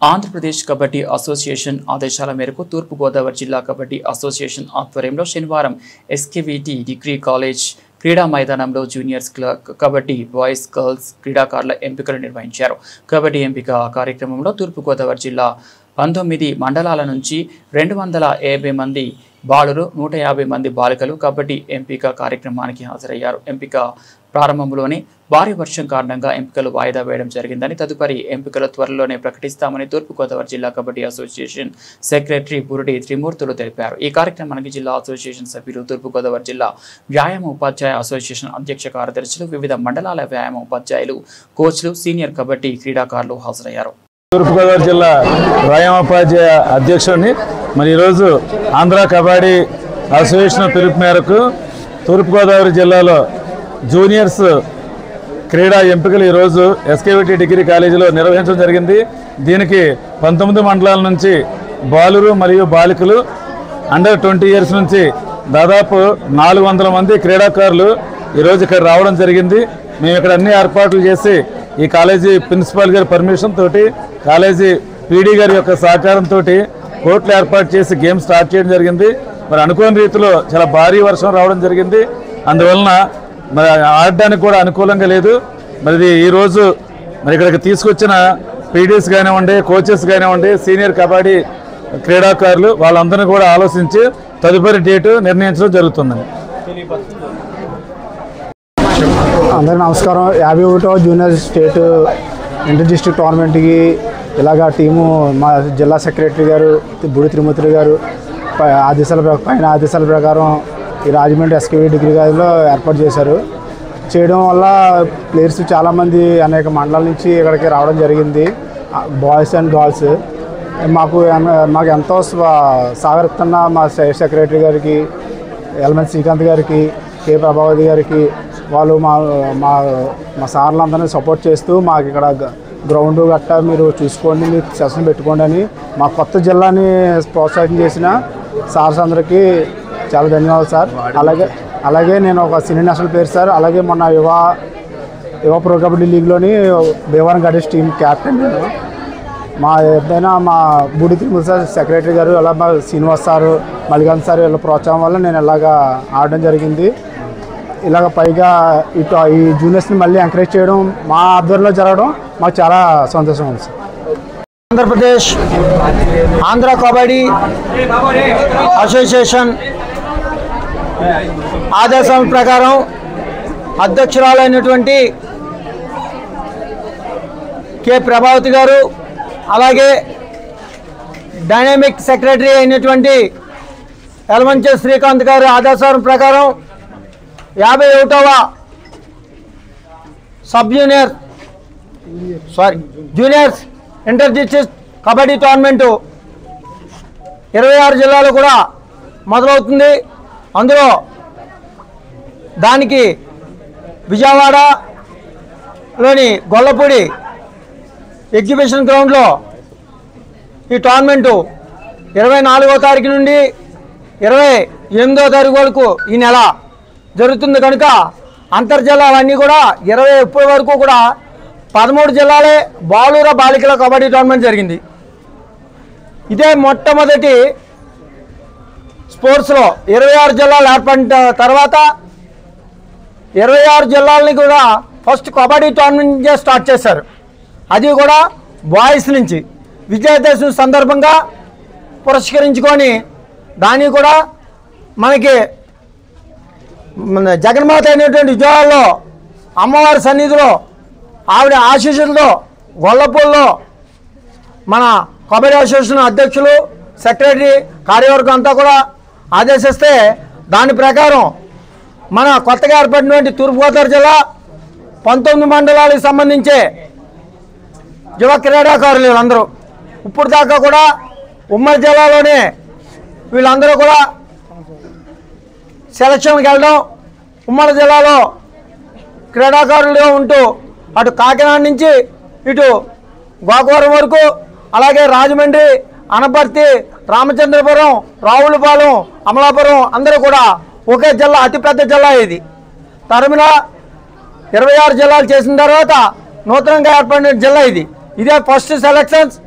Andhra Pradesh kabaddi association ఆదేశాల మేరకు తూర్పు గోదావరి జిల్లా కబడ్డీ అసోసియేషన్ ఆధ్వర్యంలో శనివారం ఎస్కేవిటి డిగ్రీ కాలేజ్ క్రీడా మైదానంలో జూనియర్స్ కబడ్డీ బాయ్స్ గర్ల్స్ క్రీడాకారుల ఎంపికలు నిర్వహించారు. కబడ్డీ ఎంపిక కార్యక్రమంలో తూర్పు గోదావరి జిల్లా 19 మండలాల నుంచి 250 మంది బాలురు 150 మంది బాలికలు కబడ్డీ ఎంపిక కార్యక్రమానికి హాజరయ్యారు. ఎంపిక ప్రారంభంలోనే భారీ వర్షం కారణంగా ఎంపికలు వాయిదా వేయడం జరిగిందని, తదుపరి ఎంపికలు త్వరలోనే ప్రకటిస్తామని తూర్పుగోదావరి జిల్లా కబడ్డీ అసోసియేషన్ సెక్రటరీ బురుడి త్రిమూర్తులు తెలిపారు. ఈ కార్యక్రమానికి జిల్లా అసోసియేషన్ సభ్యులు, తూర్పుగోదావరి జిల్లా వ్యాయామ ఉపాధ్యాయ అసోసియేషన్ అధ్యక్ష కార్యదర్శులు, వివిధ మండలాల వ్యాయామ ఉపాధ్యాయులు, కోచ్లు, సీనియర్ కబడ్డీ క్రీడాకారులు హాజరయ్యారు. తూర్పుగోదావరి జిల్లా వ్యాయామోపాధ్యాయ అధ్యక్షుడిని మరి ఈరోజు ఆంధ్ర కబడ్డీ అసోసియేషన్ పిలుపు మేరకు తూర్పుగోదావరి జిల్లాలో జూనియర్స్ క్రీడా ఎంపికలు ఈరోజు ఎస్కేవిటి డిగ్రీ కాలేజీలో నిర్వహించడం జరిగింది. దీనికి 19 మండలాల నుంచి బాలురు మరియు బాలికలు అండర్ 20 ఇయర్స్ నుంచి దాదాపు 400 మంది క్రీడాకారులు ఈరోజు ఇక్కడ రావడం జరిగింది. మేము ఇక్కడ అన్ని ఏర్పాట్లు చేసి ఈ కాలేజీ ప్రిన్సిపాల్ గారి పర్మిషన్ తోటి, కాలేజీ పీడీ గారి యొక్క సహకారంతో కోర్టులు ఏర్పాటు చేసి గేమ్ స్టార్ట్ చేయడం జరిగింది. మరి అనుకోని రీతిలో చాలా భారీ వర్షం రావడం జరిగింది. అందువలన మరి ఆడడానికి కూడా అనుకూలంగా లేదు. మరి ఈరోజు మరి ఇక్కడికి తీసుకొచ్చిన పీడీస్ కానివ్వండి, కోచెస్ కానివ్వండి, సీనియర్ కబడ్డీ క్రీడాకారులు వాళ్ళందరినీ కూడా ఆలోచించి తదుపరి డేటు నిర్ణయించడం జరుగుతుందండి. అందరికీ నమస్కారం. 51వ జూనియర్ స్టేట్ ఇంటర్ డిస్ట్రిక్ట్ టోర్నమెంట్కి ఇలాగా టీము మా జిల్లా సెక్రటరీ గారు బుడి త్రిమూర్తులు గారు పైన ఆదేశాల ప్రకారం ఈ రాజమండ్రి ఎస్కేవి డిగ్రీ కాలేజీలో ఏర్పాటు చేశారు. చేయడం వల్ల ప్లేయర్స్ చాలామంది అనేక మండలాల నుంచి ఇక్కడికి రావడం జరిగింది. బాయ్స్ అండ్ గర్ల్స్ మాకు ఎంతో సహకరిస్తున్న మా స్టేట్ సెక్రటరీ గారికి, ఎల్ఎన్ శ్రీకాంత్ గారికి, కే ప్రభావతి గారికి, వాళ్ళు మా మా మా సార్లందరినీ సపోర్ట్ చేస్తూ మాకు ఇక్కడ గ్రౌండ్ గట్టా మీరు చూసుకోండి, మీరు సెషన్ పెట్టుకోండి అని మా కొత్త జిల్లాని ప్రోత్సాహం చేసిన సార్స్ అందరికీ చాలా ధన్యవాదాలు సార్. అలాగే నేను ఒక సీనియర్ నేషనల్ ప్లేయర్ సార్. అలాగే మొన్న యువ ప్రో కబడ్డీ లీగ్లోని భీమవరం గడేష్ టీం క్యాప్టెన్ నేను. మా ఏదైనా మా బుడి త్రిమూర్తి సార్ సెక్రటరీ గారు, అలా మా శ్రీనివాస్ సారు, మల్లికాంత్ సార్ వీళ్ళ ప్రోత్సాహం వల్ల నేను ఇలాగా ఆడడం జరిగింది. ఇలాగ పైగా ఈ జూనియర్స్ని మళ్ళీ ఎంకరేజ్ చేయడం, మా ఆధ్వర్యంలో జరగడం మాకు చాలా సంతోషం ఉంది సార్. ఆంధ్రప్రదేశ్ ఆంధ్ర కబడ్డీ అసోసియేషన్ ఆదేశాల ప్రకారం అధ్యక్షురాలైనటువంటి కె ప్రభావతి గారు, అలాగే డైనామిక్ సెక్రటరీ అయినటువంటి ఎల్ఎన్ శ్రీకాంత్ గారు ఆదేశాల ప్రకారం 51వ juniors inter district kabaddi tournament 26 జిల్లాలు కూడా మొదలవుతుంది. అందులో దానికి విజయవాడలోని గొల్లపూడి ఎగ్జిబిషన్ గ్రౌండ్లో ఈ టోర్నమెంటు 24వ తారీఖు నుండి 28వ తారీఖు వరకు ఈ నెల జరుగుతుంది. కనుక అంతర్జిల్లాలన్నీ కూడా 20 వరకు కూడా 13 జిల్లాలే బాలుర బాలికల కబడ్డీ టోర్నమెంట్ జరిగింది. ఇదే మొట్టమొదటి స్పోర్ట్స్లో 26 జిల్లాలు ఏర్పడిన తర్వాత 26 జిల్లాలని కూడా ఫస్ట్ కబడ్డీ టోర్నమెంట్ స్టార్ట్ చేశారు. అది కూడా బాయ్స్ నుంచి విజయదశమి సందర్భంగా పురస్కరించుకొని దాన్ని కూడా మనకి జగన్మాత అయినటువంటి విజయవాడలో అమ్మవారి సన్నిధిలో ఆవిడ ఆశీస్సులతో గొల్లపూల్లో మన కబడ్డీ అసోసియేషన్ అధ్యక్షులు, సెక్రటరీ, కార్యవర్గం అంతా కూడా ఆదేశిస్తే దాని ప్రకారం మన కొత్తగా ఏర్పడినటువంటి తూర్పుగోదావరి జిల్లా 19 మండలాలకు సంబంధించే యువ క్రీడాకారులు వీళ్ళందరూ ఇప్పుడు దాకా కూడా ఉమ్మడి జిల్లాలోనే వీళ్ళందరూ కూడా సెలక్షన్కి వెళ్ళడం, ఉమ్మడి జిల్లాలో క్రీడాకారులుగా ఉంటూ అటు కాకినాడ నుంచి ఇటు గోకవరం వరకు, అలాగే రాజమండ్రి, అనపర్తి, రామచంద్రపురం, రావులపాలెం, అమలాపురం అందరూ కూడా ఒకే జిల్లా, అతిపెద్ద జిల్లా ఇది. తరమిన 26 జిల్లాలు చేసిన తర్వాత నూతనంగా ఏర్పడిన జిల్లా ఇది. ఇదే ఫస్ట్ సెలక్షన్స్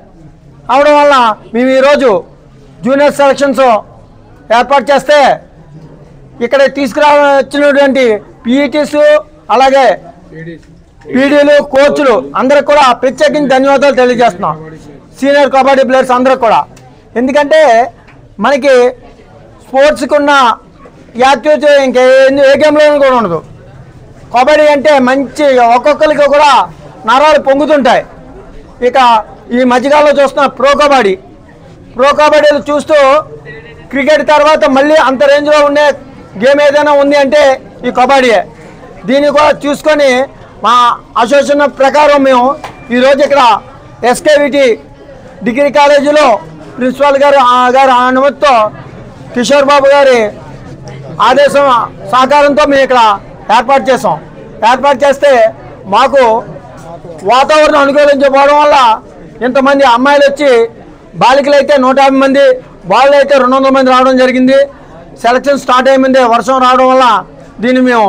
అవడం వల్ల మేము ఈరోజు జూనియర్ సెలక్షన్స్ ఏర్పాటు చేస్తే ఇక్కడ తీసుకురావచ్చినటువంటి పీఈటీస్ అలాగే పీడీలు కోచ్లు అందరికి కూడా ప్రత్యేకించి ధన్యవాదాలు తెలియజేస్తున్నాం. సీనియర్ కబడ్డీ ప్లేయర్స్ అందరికి కూడా. ఎందుకంటే మనకి స్పోర్ట్స్కి ఉన్న యాక్టివిటీ ఇంకే ఏ గేమ్లోనూ కూడా ఉండదు. కబడ్డీ అంటే మంచి ఒక్కొక్కరికి కూడా నరాలు పొంగుతుంటాయి. ఇక ఈ మధ్యకాలంలో చూస్తున్న ప్రో కబడ్డీలు చూస్తూ క్రికెట్ తర్వాత మళ్ళీ అంత రేంజ్లో ఉండే గేమ్ ఏదైనా ఉంది అంటే ఈ కబడ్డీయే. దీన్ని కూడా చూసుకొని మా అసోసియేషన్ ప్రకారం మేము ఈరోజు ఇక్కడ ఎస్కేవిటి డిగ్రీ కాలేజీలో ప్రిన్సిపాల్ గారు అనుమతితో కిషోర్ బాబు గారి ఆదేశం సహకారంతో మేము ఇక్కడ ఏర్పాటు చేసాం. ఏర్పాటు చేస్తే మాకు వాతావరణం అనుకూలించకపోవడం వల్ల ఇంతమంది అమ్మాయిలు వచ్చి బాలికలు అయితే 150 మంది, బాలులు అయితే 200 మంది రావడం జరిగింది. సెలక్షన్ స్టార్ట్ అయ్యింది. వర్షం రావడం వల్ల దీన్ని మేము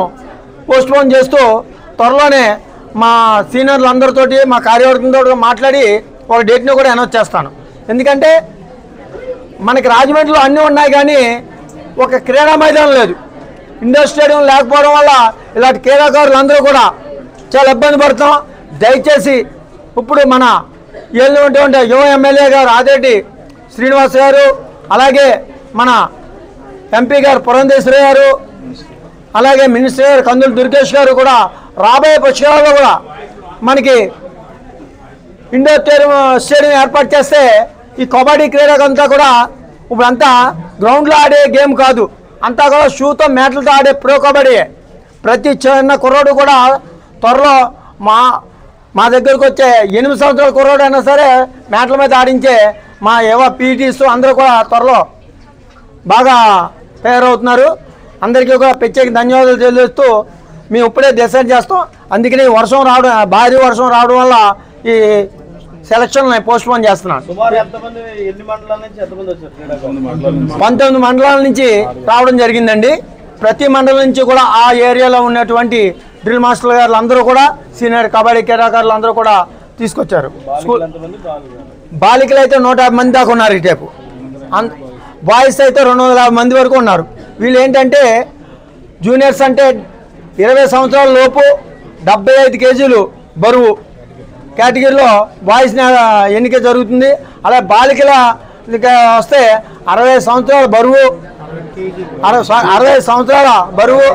పోస్ట్పోన్ చేస్తూ త్వరలోనే మా సీనియర్లు అందరితోటి మా కార్యవర్గంతో మాట్లాడి ఒక డేట్ని కూడా అనౌన్స్ చేస్తాను. ఎందుకంటే మనకి రాజమండ్రిలో అన్నీ ఉన్నాయి కానీ ఒక క్రీడా మైదానం లేదు. ఇండోర్ స్టేడియం లేకపోవడం వల్ల ఇలాంటి క్రీడాకారులు అందరూ కూడా చాలా ఇబ్బంది పడుతున్నాం. దయచేసి ఇప్పుడు మన ఏళ్ళుంటే యువ ఎమ్మెల్యే గారు ఆదేటి శ్రీనివాస్ గారు, అలాగే మన ఎంపీ గారు పురంధేశ్వరి గారు, అలాగే మినిస్టర్ గారు కందులు దుర్గేష్ గారు కూడా రాబోయే పుష్కరాల్లో కూడా మనకి ఇండోర్ స్టేడియం ఏర్పాటు చేస్తే ఈ కబడ్డీ క్రీడకంతా కూడా ఇప్పుడంతా గ్రౌండ్లో ఆడే గేమ్ కాదు, అంతా కూడా షూతో మ్యాట్లతో ఆడే ప్రో కబడ్డీ. ప్రతి చిన్న కుర్రోడు కూడా త్వరలో మా దగ్గరకు వచ్చే 8 సంవత్సరాల కుర్రోడు అయినా సరే మ్యాట్ల మీద ఆడించే మా పీటీస్ అందరూ కూడా త్వరలో బాగా తయారవుతున్నారు. అందరికీ కూడా ప్రత్యేక ధన్యవాదాలు తెలియజేస్తూ మేము ఇప్పుడే డిసైడ్ చేస్తాం. అందుకని భారీ వర్షం రావడం వల్ల ఈ సెలక్షన్ పోస్ట్పోన్ చేస్తున్నాను. 19 మండలాల నుంచి రావడం జరిగిందండి. ప్రతి మండలం నుంచి కూడా ఆ ఏరియాలో ఉన్నటువంటి డ్రిల్ మాస్టర్ గారు అందరూ కూడా సీనియర్ కబడ్డీ క్రీడాకారులు అందరూ కూడా తీసుకొచ్చారు. బాలికలు అయితే 150 మంది దాకా ఉన్నారు. ఈ టైపు బాయ్స్ అయితే 250 మంది వరకు ఉన్నారు. వీళ్ళు ఏంటంటే జూనియర్స్ అంటే 20 సంవత్సరాల లోపు 75 కేజీలు బరువు కేటగిరీలో బాయ్స్ ఎన్నిక జరుగుతుంది. అలా బాలికల వస్తే 60 సంవత్సరాల బరువు 60 సంవత్సరాల బరువు